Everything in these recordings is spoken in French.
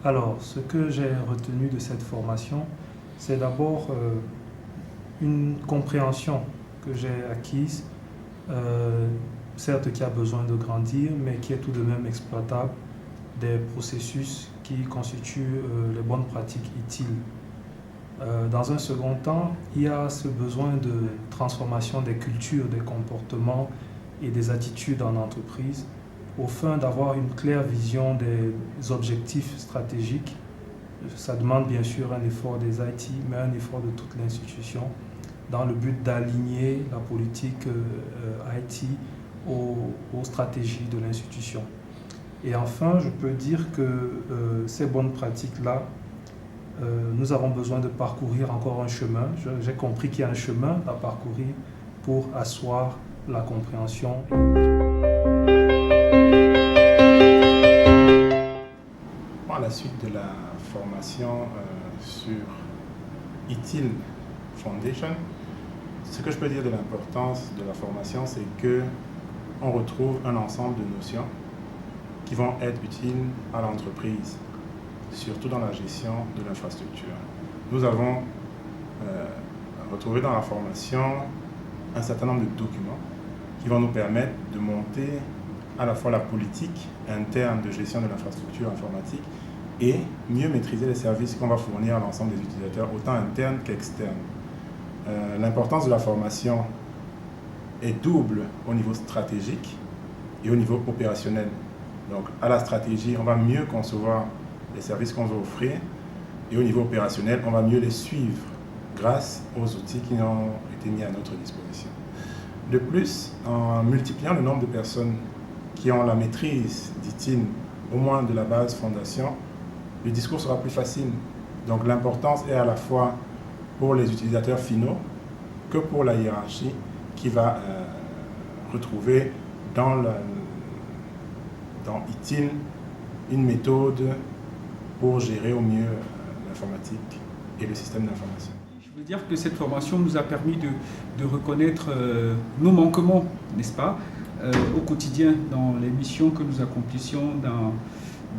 Alors, ce que j'ai retenu de cette formation, c'est d'abord une compréhension que j'ai acquise, certes qui a besoin de grandir, mais qui est tout de même exploitable, des processus qui constituent les bonnes pratiques utiles. Dans un second temps, il y a ce besoin de transformation des cultures, des comportements et des attitudes en entreprise, au fin d'avoir une claire vision des objectifs stratégiques. Ça demande bien sûr un effort des IT, mais un effort de toute l'institution, dans le but d'aligner la politique IT aux stratégies de l'institution. Et enfin, je peux dire que ces bonnes pratiques-là, nous avons besoin de parcourir encore un chemin. J'ai compris qu'il y a un chemin à parcourir pour asseoir la compréhension. À la suite de la formation sur ITIL Foundation, ce que je peux dire de l'importance de la formation, c'est qu'on retrouve un ensemble de notions qui vont être utiles à l'entreprise, surtout dans la gestion de l'infrastructure. Nous avons retrouvé dans la formation un certain nombre de documents qui vont nous permettre de monter à la fois la politique interne de gestion de l'infrastructure informatique et mieux maîtriser les services qu'on va fournir à l'ensemble des utilisateurs, autant internes qu'externes. L'importance de la formation est double au niveau stratégique et au niveau opérationnel. Donc à la stratégie, on va mieux concevoir les services qu'on veut offrir, et au niveau opérationnel, on va mieux les suivre grâce aux outils qui ont été mis à notre disposition. De plus, en multipliant le nombre de personnes qui ont la maîtrise d'ITIL, au moins de la base fondation, le discours sera plus facile. Donc l'importance est à la fois pour les utilisateurs finaux que pour la hiérarchie qui va retrouver dans ITIL une méthode pour gérer au mieux l'informatique et le système d'information. Je veux dire que cette formation nous a permis de reconnaître nos manquements, n'est-ce pas, au quotidien dans les missions que nous accomplissions dans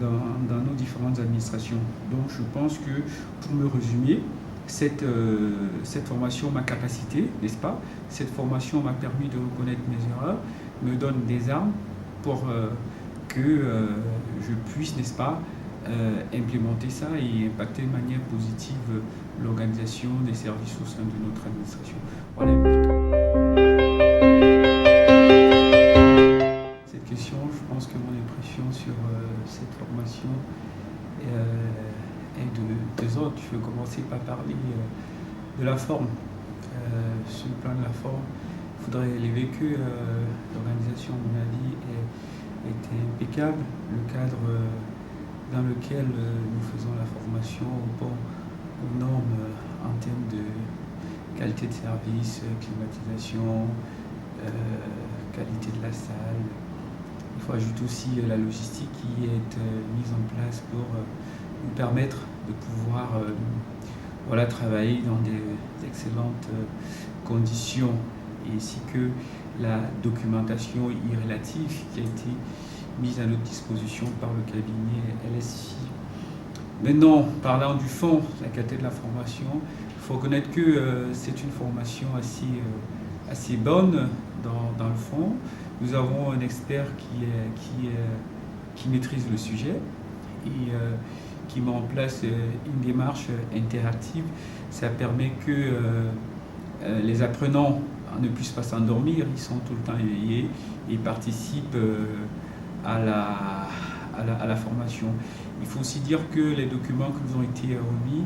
nos différentes administrations. Donc je pense que, pour me résumer, cette formation m'a capacité, n'est-ce pas? Cette formation m'a permis de reconnaître mes erreurs, me donne des armes pour que je puisse, n'est-ce pas, implémenter ça et impacter de manière positive l'organisation des services au sein de notre administration. Voilà. Cette question, je pense que mon impression sur cette formation est de deux ordres. Je vais commencer par parler de la forme. Sur le plan de la forme, il faudrait élever que l'organisation, à mon avis, était impeccable. Le cadre dans lequel nous faisons la formation aux normes en termes de qualité de service, climatisation, qualité de la salle. Il faut ajouter aussi la logistique qui est mise en place pour nous permettre de pouvoir travailler dans des excellentes conditions, et ainsi que la documentation irrélative qui a été mise à notre disposition par le cabinet LSI. Maintenant, parlant du fond, la qualité de la formation, il faut reconnaître que c'est une formation assez bonne dans le fond. Nous avons un expert qui maîtrise le sujet et qui met en place une démarche interactive. Ça permet que les apprenants ne puissent pas s'endormir, ils sont tout le temps éveillés et participent à la formation. Il faut aussi dire que les documents qui nous ont été remis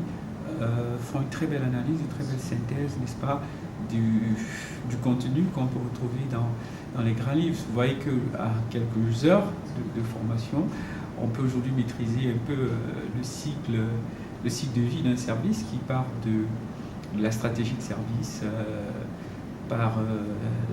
font une très belle analyse, une très belle synthèse, n'est-ce pas, du contenu qu'on peut retrouver dans les grands livres. Vous voyez qu'à quelques heures de formation, on peut aujourd'hui maîtriser un peu le cycle de vie d'un service qui part de la stratégie de service, par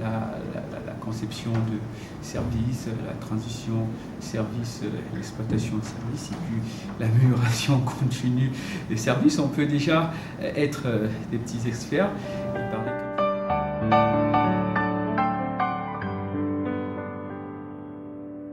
la conception de services, la transition service, l'exploitation de services et puis l'amélioration continue des services. On peut déjà être des petits experts. Et